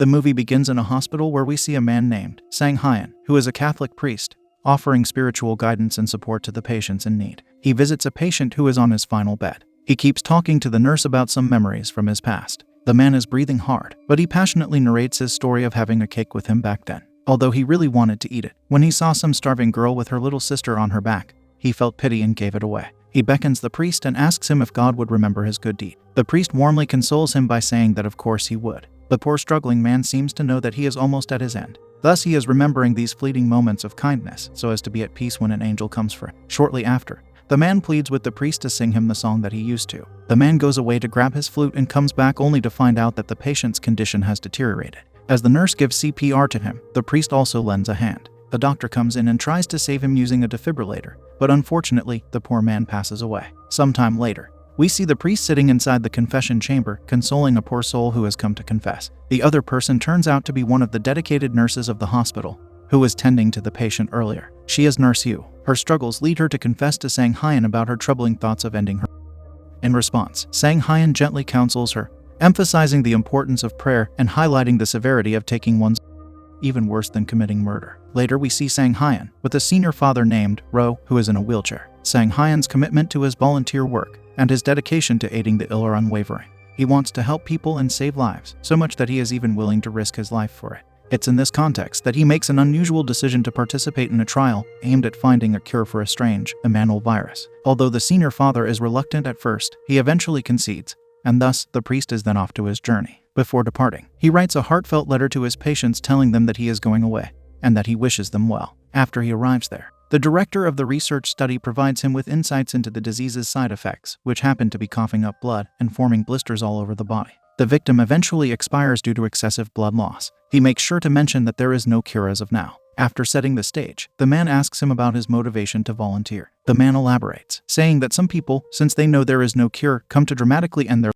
The movie begins in a hospital where we see a man named Sang Hyun, who is a Catholic priest, offering spiritual guidance and support to the patients in need. He visits a patient who is on his final bed. He keeps talking to the nurse about some memories from his past. The man is breathing hard, but he passionately narrates his story of having a cake with him back then, although he really wanted to eat it. When he saw some starving girl with her little sister on her back, he felt pity and gave it away. He beckons the priest and asks him if God would remember his good deed. The priest warmly consoles him by saying that of course he would. The poor struggling man seems to know that he is almost at his end. Thus he is remembering these fleeting moments of kindness so as to be at peace when an angel comes for him. Shortly after, the man pleads with the priest to sing him the song that he used to. The man goes away to grab his flute and comes back only to find out that the patient's condition has deteriorated. As the nurse gives CPR to him, the priest also lends a hand. The doctor comes in and tries to save him using a defibrillator, but unfortunately, the poor man passes away. Sometime later, we see the priest sitting inside the confession chamber, consoling a poor soul who has come to confess. The other person turns out to be one of the dedicated nurses of the hospital, who was tending to the patient earlier. She is Nurse Yu. Her struggles lead her to confess to Sang Hyun about her troubling thoughts of ending her. In response, Sang Hyun gently counsels her, emphasizing the importance of prayer and highlighting the severity of taking one's even worse than committing murder. Later we see Sang Hyun with a senior father named Ro, who is in a wheelchair. Sang Hyun's commitment to his volunteer work and his dedication to aiding the ill are unwavering. He wants to help people and save lives, so much that he is even willing to risk his life for it. It's in this context that he makes an unusual decision to participate in a trial aimed at finding a cure for a strange, Unveiling virus. Although the senior father is reluctant at first, he eventually concedes, and thus the priest is then off to his journey. Before departing, he writes a heartfelt letter to his patients telling them that he is going away, and that he wishes them well. After he arrives there, the director of the research study provides him with insights into the disease's side effects, which happen to be coughing up blood and forming blisters all over the body. The victim eventually expires due to excessive blood loss. He makes sure to mention that there is no cure as of now. After setting the stage, the man asks him about his motivation to volunteer. The man elaborates, saying that some people, since they know there is no cure, come to dramatically end their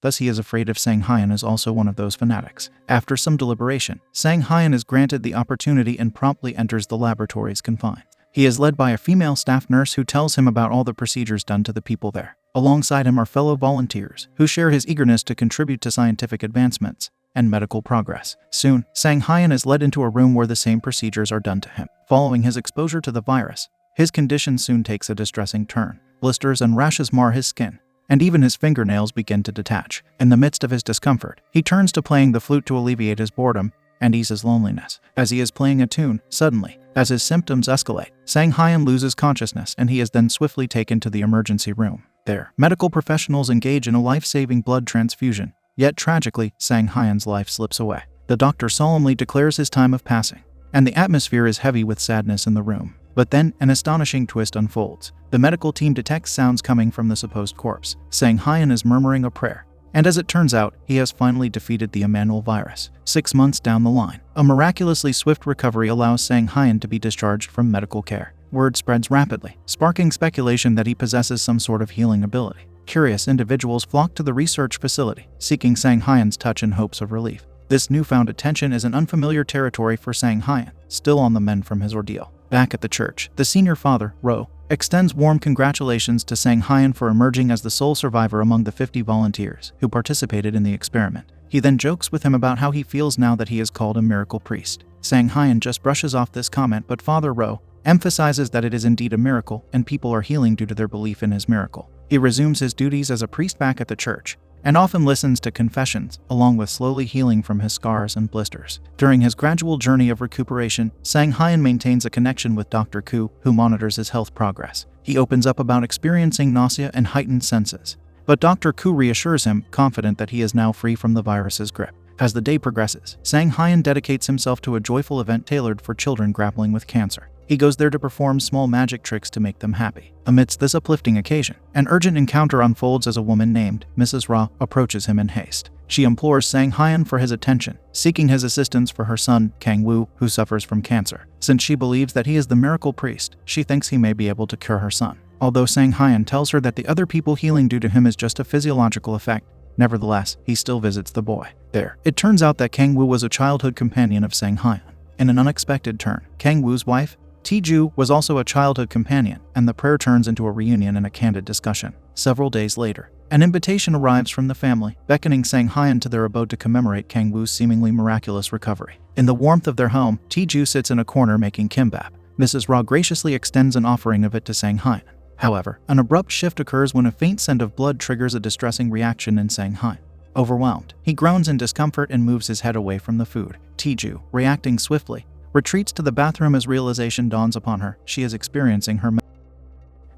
Thus he is afraid if Sang Hyun is also one of those fanatics. After some deliberation, Sang Hyun is granted the opportunity and promptly enters the laboratory's confines. He is led by a female staff nurse who tells him about all the procedures done to the people there. Alongside him are fellow volunteers, who share his eagerness to contribute to scientific advancements and medical progress. Soon, Sang Hyun is led into a room where the same procedures are done to him. Following his exposure to the virus, his condition soon takes a distressing turn. Blisters and rashes mar his skin, and even his fingernails begin to detach. In the midst of his discomfort, he turns to playing the flute to alleviate his boredom and ease his loneliness. As he is playing a tune, suddenly, as his symptoms escalate, Sang Hyun loses consciousness and he is then swiftly taken to the emergency room. There, medical professionals engage in a life-saving blood transfusion. Yet tragically, Sang Hyun's life slips away. The doctor solemnly declares his time of passing, and the atmosphere is heavy with sadness in the room. But then, an astonishing twist unfolds. The medical team detects sounds coming from the supposed corpse. Sang Hyun is murmuring a prayer, and as it turns out, he has finally defeated the Unveiling virus. 6 months down the line, a miraculously swift recovery allows Sang Hyun to be discharged from medical care. Word spreads rapidly, sparking speculation that he possesses some sort of healing ability. Curious individuals flock to the research facility, seeking Sang Hyun's touch in hopes of relief. This newfound attention is an unfamiliar territory for Sang Hyun, still on the mend from his ordeal. Back at the church, the senior father, Ro, extends warm congratulations to Sang Hyun for emerging as the sole survivor among the 50 volunteers who participated in the experiment. He then jokes with him about how he feels now that he is called a miracle priest. Sang Hyun just brushes off this comment, but Father Ro emphasizes that it is indeed a miracle and people are healing due to their belief in his miracle. He resumes his duties as a priest back at the church, and often listens to confessions, along with slowly healing from his scars and blisters. During his gradual journey of recuperation, Sang Hyun maintains a connection with Dr. Koo, who monitors his health progress. He opens up about experiencing nausea and heightened senses, but Dr. Koo reassures him, confident that he is now free from the virus's grip. As the day progresses, Sang Hyun dedicates himself to a joyful event tailored for children grappling with cancer. He goes there to perform small magic tricks to make them happy. Amidst this uplifting occasion, an urgent encounter unfolds as a woman named Mrs. Ra approaches him in haste. She implores Sang Hyun for his attention, seeking his assistance for her son, Kang Woo, who suffers from cancer. Since she believes that he is the miracle priest, she thinks he may be able to cure her son. Although Sang Hyun tells her that the other people healing due to him is just a physiological effect, nevertheless, he still visits the boy. There, it turns out that Kang Woo was a childhood companion of Sang Hyun. In an unexpected turn, Kang Woo's wife, Tae-ju, was also a childhood companion, and the prayer turns into a reunion and a candid discussion. Several days later, An invitation arrives from the family, beckoning Sang Hyun to their abode to commemorate Kang Woo's seemingly miraculous recovery. In the warmth of their home, Tae-ju sits in a corner making kimbap. Mrs. Ra graciously extends an offering of it to Sang Hyun. However, an abrupt shift occurs when a faint scent of blood triggers a distressing reaction in Sang Hyun. Overwhelmed, he groans in discomfort and moves his head away from the food. Tae-ju, reacting swiftly, retreats to the bathroom as realization dawns upon her. She is experiencing her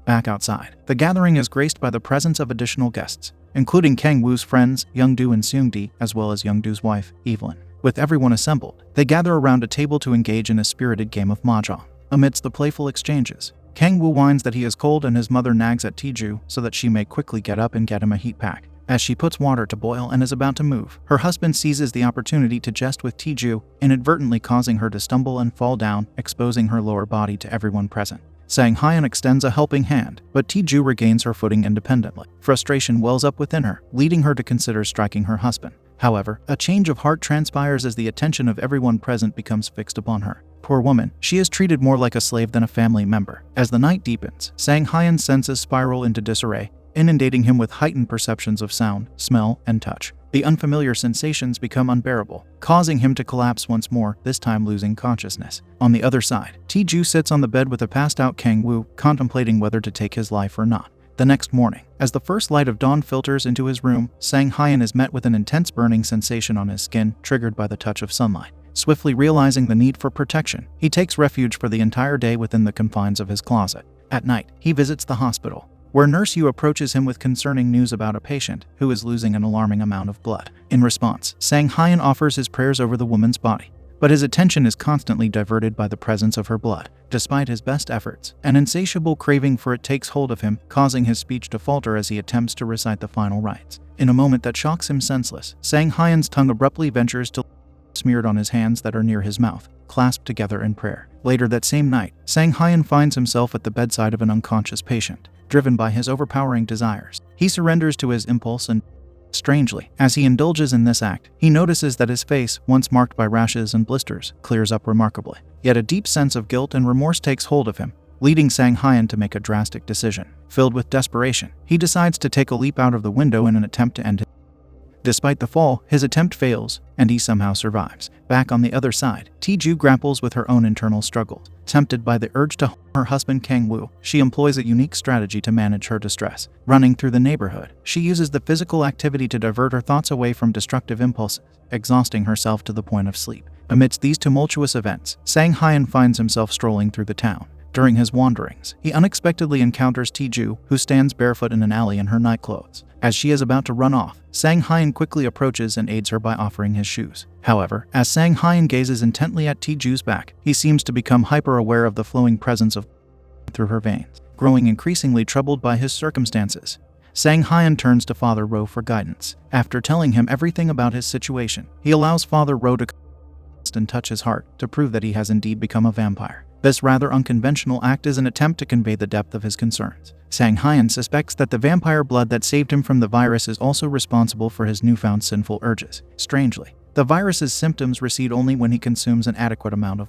back outside. The gathering is graced by the presence of additional guests, including Kang Woo's friends, Youngdo and Seungdi, as well as Youngdo's wife, Evelyn. With everyone assembled, they gather around a table to engage in a spirited game of mahjong. Amidst the playful exchanges, Kang Woo whines that he is cold and his mother nags at Tae-ju so that she may quickly get up and get him a heat pack. As she puts water to boil and is about to move, her husband seizes the opportunity to jest with Tae-ju, inadvertently causing her to stumble and fall down, exposing her lower body to everyone present. Sang Hyun extends a helping hand, but Tae-ju regains her footing independently. Frustration wells up within her, leading her to consider striking her husband. However, a change of heart transpires as the attention of everyone present becomes fixed upon her. Poor woman, she is treated more like a slave than a family member. As the night deepens, Sang Hyun's senses spiral into disarray, inundating him with heightened perceptions of sound, smell, and touch. The unfamiliar sensations become unbearable, causing him to collapse once more, this time losing consciousness. On the other side, Tae-ju sits on the bed with a passed-out Kang Woo, contemplating whether to take his life or not. The next morning, as the first light of dawn filters into his room, Sang Hyun is met with an intense burning sensation on his skin, triggered by the touch of sunlight. Swiftly realizing the need for protection, he takes refuge for the entire day within the confines of his closet. At night, he visits the hospital, where Nurse Yu approaches him with concerning news about a patient who is losing an alarming amount of blood. In response, Sang Hyun offers his prayers over the woman's body, but his attention is constantly diverted by the presence of her blood. Despite his best efforts, an insatiable craving for it takes hold of him, causing his speech to falter as he attempts to recite the final rites. In a moment that shocks him senseless, Sang Hyun's tongue abruptly ventures to smeared on his hands that are near his mouth, clasped together in prayer. Later that same night, Sang Hyun finds himself at the bedside of an unconscious patient. Driven by his overpowering desires, he surrenders to his impulse and, strangely, as he indulges in this act, he notices that his face, once marked by rashes and blisters, clears up remarkably. Yet a deep sense of guilt and remorse takes hold of him, leading Sang Hyun to make a drastic decision. Filled with desperation, he decides to take a leap out of the window in an attempt to end his. Despite the fall, his attempt fails, and he somehow survives. Back on the other side, Tae-ju grapples with her own internal struggles. Tempted by the urge to harm her husband Kang Woo, she employs a unique strategy to manage her distress. Running through the neighborhood, she uses the physical activity to divert her thoughts away from destructive impulses, exhausting herself to the point of sleep. Amidst these tumultuous events, Sang Hyun finds himself strolling through the town. During his wanderings, he unexpectedly encounters Tae-ju, who stands barefoot in an alley in her nightclothes. As she is about to run off, Sang Hyun quickly approaches and aids her by offering his shoes. However, as Sang Hyun gazes intently at Tae-ju's back, he seems to become hyper-aware of the flowing presence of through her veins. Growing increasingly troubled by his circumstances, Sang Hyun turns to Father Ro for guidance. After telling him everything about his situation, he allows Father Ro to and touch his heart to prove that he has indeed become a vampire. This rather unconventional act is an attempt to convey the depth of his concerns. Sang Hyun suspects that the vampire blood that saved him from the virus is also responsible for his newfound sinful urges. Strangely, the virus's symptoms recede only when he consumes an adequate amount of.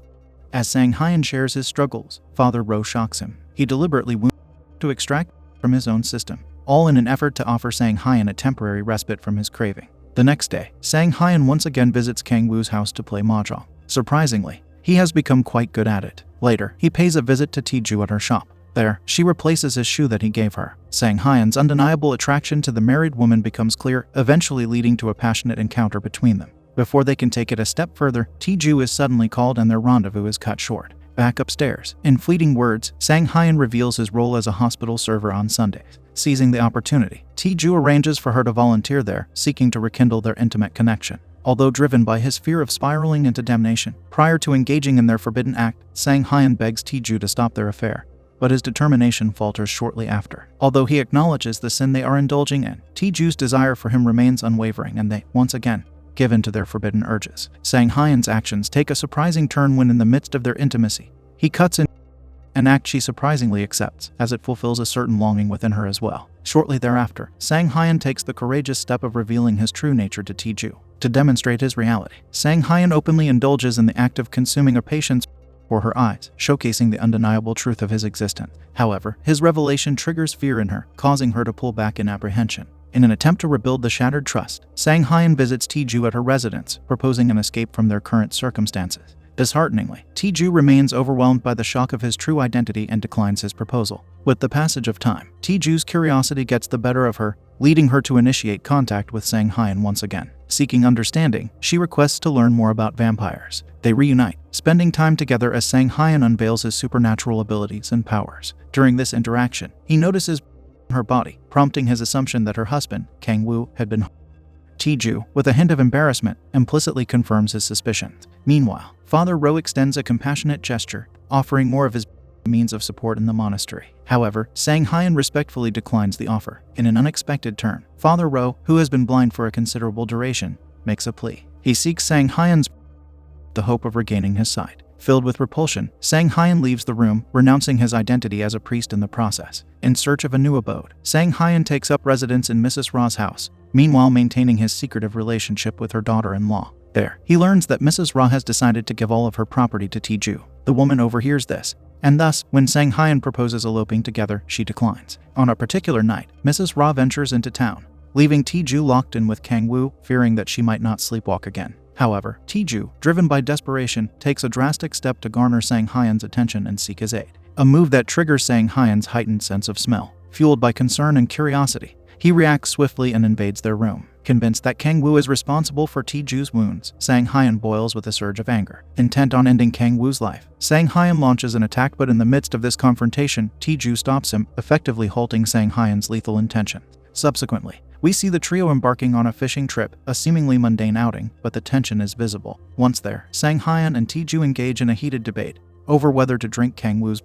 As Sang Hyun shares his struggles, Father Ro shocks him. He deliberately wounds to extract from his own system, all in an effort to offer Sang Hyun a temporary respite from his craving. The next day, Sang Hyun once again visits Kang Woo's house to play mahjong. Surprisingly, he has become quite good at it. Later, he pays a visit to Tae-ju at her shop. There, she replaces his shoe that he gave her. Sang Hyun's undeniable attraction to the married woman becomes clear, eventually leading to a passionate encounter between them. Before they can take it a step further, Tae-ju is suddenly called and their rendezvous is cut short. Back upstairs, in fleeting words, Sang Hyun reveals his role as a hospital server on Sundays. Seizing the opportunity, Tae-ju arranges for her to volunteer there, seeking to rekindle their intimate connection. Although driven by his fear of spiraling into damnation, prior to engaging in their forbidden act, Sang Hyun begs Tae-ju to stop their affair. But his determination falters shortly after. Although he acknowledges the sin they are indulging in, Tae-ju's desire for him remains unwavering and they, once again, give in to their forbidden urges. Sang Hyun's actions take a surprising turn when in the midst of their intimacy, he cuts in an act she surprisingly accepts, as it fulfills a certain longing within her as well. Shortly thereafter, Sang Hyun takes the courageous step of revealing his true nature to Tae-ju. To demonstrate his reality, Sang Hyun openly indulges in the act of consuming a patient's for her eyes, showcasing the undeniable truth of his existence. However, his revelation triggers fear in her, causing her to pull back in apprehension. In an attempt to rebuild the shattered trust, Sang Hyun visits Tae-ju at her residence, proposing an escape from their current circumstances. Dishearteningly, Tae-ju remains overwhelmed by the shock of his true identity and declines his proposal. With the passage of time, Tae-ju's curiosity gets the better of her, leading her to initiate contact with Sang Hyun once again. Seeking understanding, she requests to learn more about vampires. They reunite, spending time together as Sang Hyun unveils his supernatural abilities and powers. During this interaction, he notices her body, prompting his assumption that her husband, Kang Woo, had been Tae-ju, with a hint of embarrassment, implicitly confirms his suspicions. Meanwhile, Father Ro extends a compassionate gesture, offering more of his means of support in the monastery. However, Sang Hyun respectfully declines the offer. In an unexpected turn, Father Ro, who has been blind for a considerable duration, makes a plea. He seeks Sang Hyun's the hope of regaining his sight. Filled with repulsion, Sang Hyun leaves the room, renouncing his identity as a priest in the process. In search of a new abode, Sang Hyun takes up residence in Mrs. Ra's house, meanwhile maintaining his secretive relationship with her daughter-in-law. There, he learns that Mrs. Ra has decided to give all of her property to Tae-ju. The woman overhears this, and thus, when Sang Hyun proposes eloping together, she declines. On a particular night, Mrs. Ra ventures into town, leaving Tae-ju locked in with Kang Woo, fearing that she might not sleepwalk again. However, Tae-ju, driven by desperation, takes a drastic step to garner Sang Hyun's attention and seek his aid. A move that triggers Sang Hyun's heightened sense of smell. Fueled by concern and curiosity, he reacts swiftly and invades their room. Convinced that Kang Woo is responsible for Tae-ju's wounds, Sang Hyun boils with a surge of anger. Intent on ending Kang Woo's life, Sang Hyun launches an attack, but in the midst of this confrontation, Tae-ju stops him, effectively halting Sang Hyun's lethal intentions. Subsequently, we see the trio embarking on a fishing trip, a seemingly mundane outing, but the tension is visible. Once there, Sang Hyun and Tae-ju engage in a heated debate over whether to drink Kang Woo's.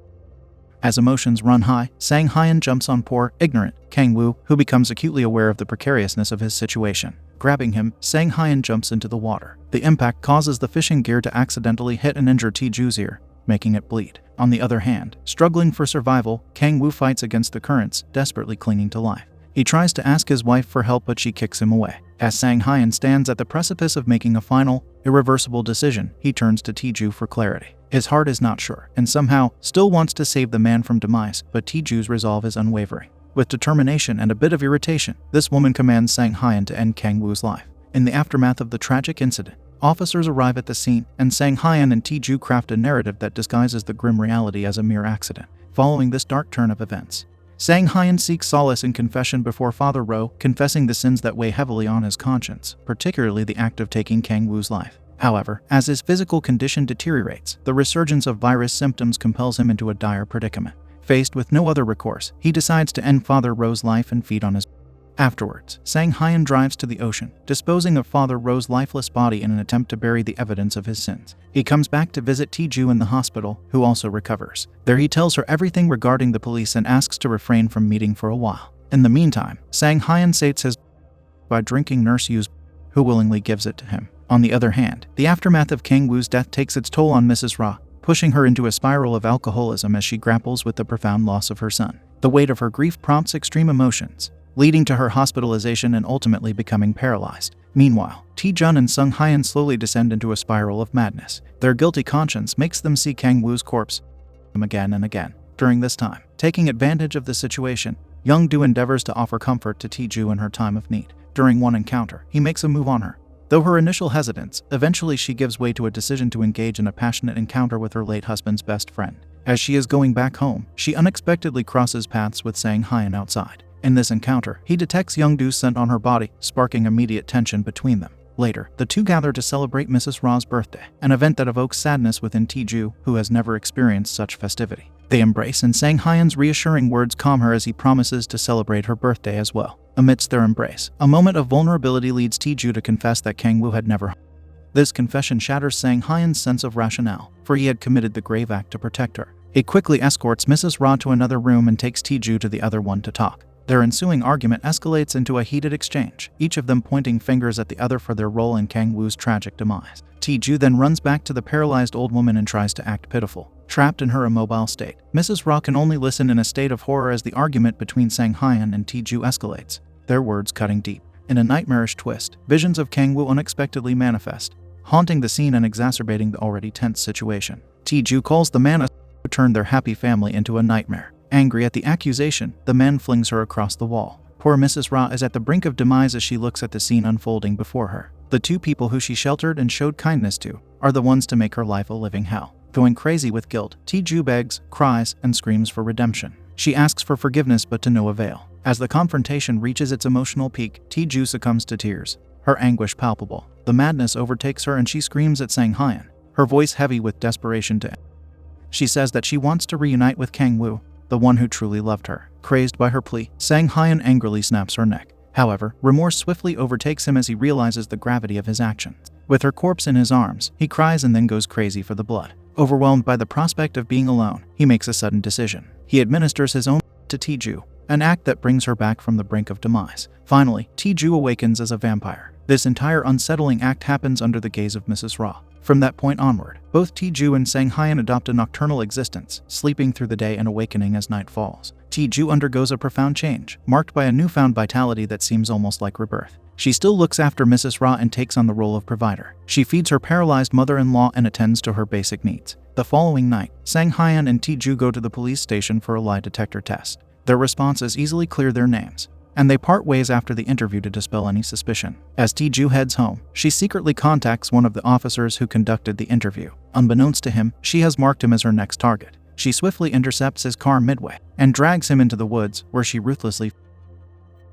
As emotions run high, Sang Hyun jumps on poor, ignorant Kang Woo, who becomes acutely aware of the precariousness of his situation. Grabbing him, Sang Hyun jumps into the water. The impact causes the fishing gear to accidentally hit and injure Tae-ju's ear, making it bleed. On the other hand, struggling for survival, Kang Woo fights against the currents, desperately clinging to life. He tries to ask his wife for help, but she kicks him away. As Sang Hyun stands at the precipice of making a final, irreversible decision, he turns to Tae-ju for clarity. His heart is not sure, and somehow still wants to save the man from demise, but Tae-ju's resolve is unwavering. With determination and a bit of irritation, this woman commands Sang Hyun to end Kang Woo's life. In the aftermath of the tragic incident, officers arrive at the scene, and Sang Hyun and Tae-ju craft a narrative that disguises the grim reality as a mere accident. Following this dark turn of events, Sang Hyun seeks solace in confession before Father Ro, confessing the sins that weigh heavily on his conscience, particularly the act of taking Kang Woo's life. However, as his physical condition deteriorates, the resurgence of virus symptoms compels him into a dire predicament. Faced with no other recourse, he decides to end Father Ro's life and feed on his. Afterwards, Sang Hyun drives to the ocean, disposing of Father Ro's lifeless body in an attempt to bury the evidence of his sins. He comes back to visit Tae-ju in the hospital, who also recovers. There he tells her everything regarding the police and asks to refrain from meeting for a while. In the meantime, Sang Hyun sates his by drinking Nurse Yu's, who willingly gives it to him. On the other hand, the aftermath of Kang Woo's death takes its toll on Mrs. Ra, pushing her into a spiral of alcoholism as she grapples with the profound loss of her son. The weight of her grief prompts extreme emotions, leading to her hospitalization and ultimately becoming paralyzed. Meanwhile, Tae-jun and Sang Hyun slowly descend into a spiral of madness. Their guilty conscience makes them see Kang Woo's corpse again and again. During this time, taking advantage of the situation, Young-do endeavors to offer comfort to Tae-ju in her time of need. During one encounter, he makes a move on her. Though her initial hesitance, eventually she gives way to a decision to engage in a passionate encounter with her late husband's best friend. As she is going back home, she unexpectedly crosses paths with Sang Hyun outside. In this encounter, he detects Young-do's scent on her body, sparking immediate tension between them. Later, the two gather to celebrate Mrs. Ra's birthday, an event that evokes sadness within Tae-ju, who has never experienced such festivity. They embrace, and Sang Hyun's reassuring words calm her as he promises to celebrate her birthday as well. Amidst their embrace, a moment of vulnerability leads Tae-ju to confess that Kang Woo had never. This confession shatters Sang Hyun's sense of rationale, for he had committed the grave act to protect her. He quickly escorts Mrs. Ra to another room and takes Tae-ju to the other one to talk. Their ensuing argument escalates into a heated exchange, each of them pointing fingers at the other for their role in Kang Woo's tragic demise. Tae-ju then runs back to the paralyzed old woman and tries to act pitiful. Trapped in her immobile state, Mrs. Ra can only listen in a state of horror as the argument between Sang Hyun and Tae-ju escalates, their words cutting deep. In a nightmarish twist, visions of Kang Woo unexpectedly manifest, haunting the scene and exacerbating the already tense situation. Tae-ju calls the man who turned their happy family into a nightmare. Angry at the accusation, the man flings her across the wall. Poor Mrs. Ra is at the brink of demise as she looks at the scene unfolding before her. The two people who she sheltered and showed kindness to are the ones to make her life a living hell. Going crazy with guilt, Ti-Ju begs, cries, and screams for redemption. She asks for forgiveness but to no avail. As the confrontation reaches its emotional peak, Ti-Ju succumbs to tears, her anguish palpable. The madness overtakes her and she screams at Sang Hyen, her voice heavy with desperation to end. She says that she wants to reunite with Kang Woo, the one who truly loved her. Crazed by her plea, Sang Hyen angrily snaps her neck. However, remorse swiftly overtakes him as he realizes the gravity of his actions. With her corpse in his arms, he cries and then goes crazy for the blood. Overwhelmed by the prospect of being alone, he makes a sudden decision. He administers his own to Ti-Ju, an act that brings her back from the brink of demise. Finally, Ti-Ju awakens as a vampire. This entire unsettling act happens under the gaze of Mrs. Ra. From that point onward, both Ti-Ju and Sang Hyen adopt a nocturnal existence, sleeping through the day and awakening as night falls. Ti-Ju undergoes a profound change, marked by a newfound vitality that seems almost like rebirth. She still looks after Mrs. Ra and takes on the role of provider. She feeds her paralyzed mother-in-law and attends to her basic needs. The following night, Sang Hyen and Ti-Ju go to the police station for a lie detector test. Their responses easily clear their names, and they part ways after the interview to dispel any suspicion. As Ti-Ju heads home, she secretly contacts one of the officers who conducted the interview. Unbeknownst to him, she has marked him as her next target. She swiftly intercepts his car midway and drags him into the woods, where she ruthlessly.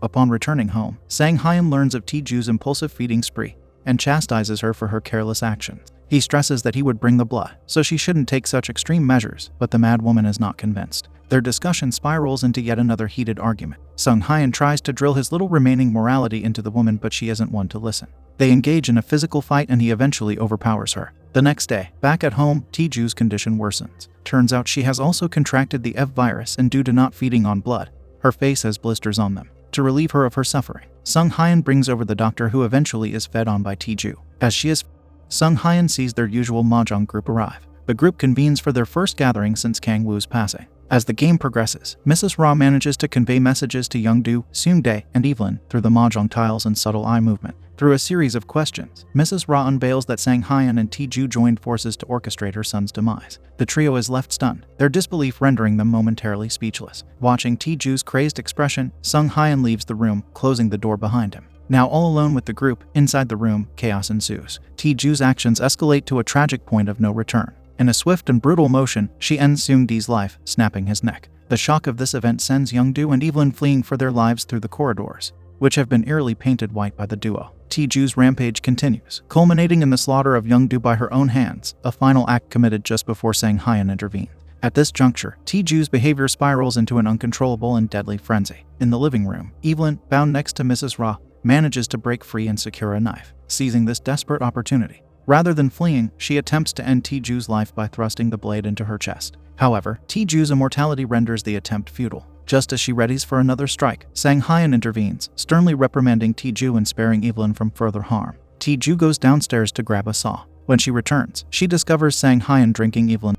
Upon returning home, Sang Hyen learns of Ti-Ju's impulsive feeding spree and chastises her for her careless actions. He stresses that he would bring the blood, so she shouldn't take such extreme measures, but the mad woman is not convinced. Their discussion spirals into yet another heated argument. Sang Hyen tries to drill his little remaining morality into the woman, but she isn't one to listen. They engage in a physical fight and he eventually overpowers her. The next day, back at home, Ti-Ju's condition worsens. Turns out she has also contracted the EV virus, and due to not feeding on blood, her face has blisters on them. To relieve her of her suffering, Sang Hyen brings over the doctor, who eventually is fed on by Ti-Ju. As she is, Sang Hyen sees their usual mahjong group arrive. The group convenes for their first gathering since Kang Woo's passing. As the game progresses, Mrs. Ra manages to convey messages to Youngdu, Seungdae, and Evelyn through the mahjong tiles and subtle eye movement. Through a series of questions, Mrs. Ra unveils that Sang Hyen and Ti-Ju joined forces to orchestrate her son's demise. The trio is left stunned, their disbelief rendering them momentarily speechless. Watching Ti-Ju's crazed expression, Sang Hyen leaves the room, closing the door behind him. Now all alone with the group, inside the room, chaos ensues. Ti-Ju's actions escalate to a tragic point of no return. In a swift and brutal motion, she ends Seungdae's life, snapping his neck. The shock of this event sends Youngdu and Evelyn fleeing for their lives through the corridors, which have been eerily painted white by the duo. Ti-Ju's rampage continues, culminating in the slaughter of Youngdu by her own hands, a final act committed just before Sang Hyen intervened. At this juncture, Ti-Ju's behavior spirals into an uncontrollable and deadly frenzy. In the living room, Evelyn, bound next to Mrs. Ra, manages to break free and secure a knife. Seizing this desperate opportunity, rather than fleeing, she attempts to end Ti-Ju's life by thrusting the blade into her chest. However, Ti-Ju's immortality renders the attempt futile. Just as she readies for another strike, Sang Hyen intervenes, sternly reprimanding Ti-Ju and sparing Evelyn from further harm. Ti-Ju goes downstairs to grab a saw. When she returns, she discovers Sang Hyen drinking Evelyn.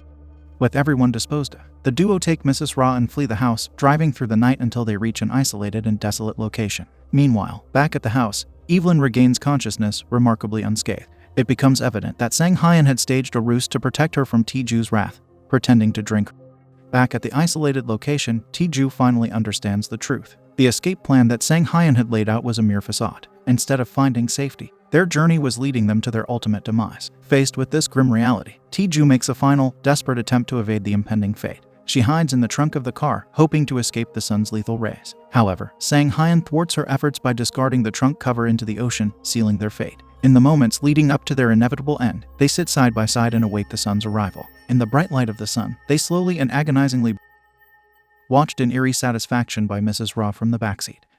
With everyone disposed of, the duo take Mrs. Ra and flee the house, driving through the night until they reach an isolated and desolate location. Meanwhile, back at the house, Evelyn regains consciousness, remarkably unscathed. It becomes evident that Sang Hyen had staged a ruse to protect her from Ti-Ju's wrath, pretending to drink. Back at the isolated location, Ti-Ju finally understands the truth. The escape plan that Sang Hyen had laid out was a mere facade. Instead of finding safety, their journey was leading them to their ultimate demise. Faced with this grim reality, Ti-Ju makes a final, desperate attempt to evade the impending fate. She hides in the trunk of the car, hoping to escape the sun's lethal rays. However, Sang Hyen thwarts her efforts by discarding the trunk cover into the ocean, sealing their fate. In the moments leading up to their inevitable end, they sit side by side and await the sun's arrival. In the bright light of the sun, they slowly and agonizingly watched in eerie satisfaction by Mrs. Ra from the backseat.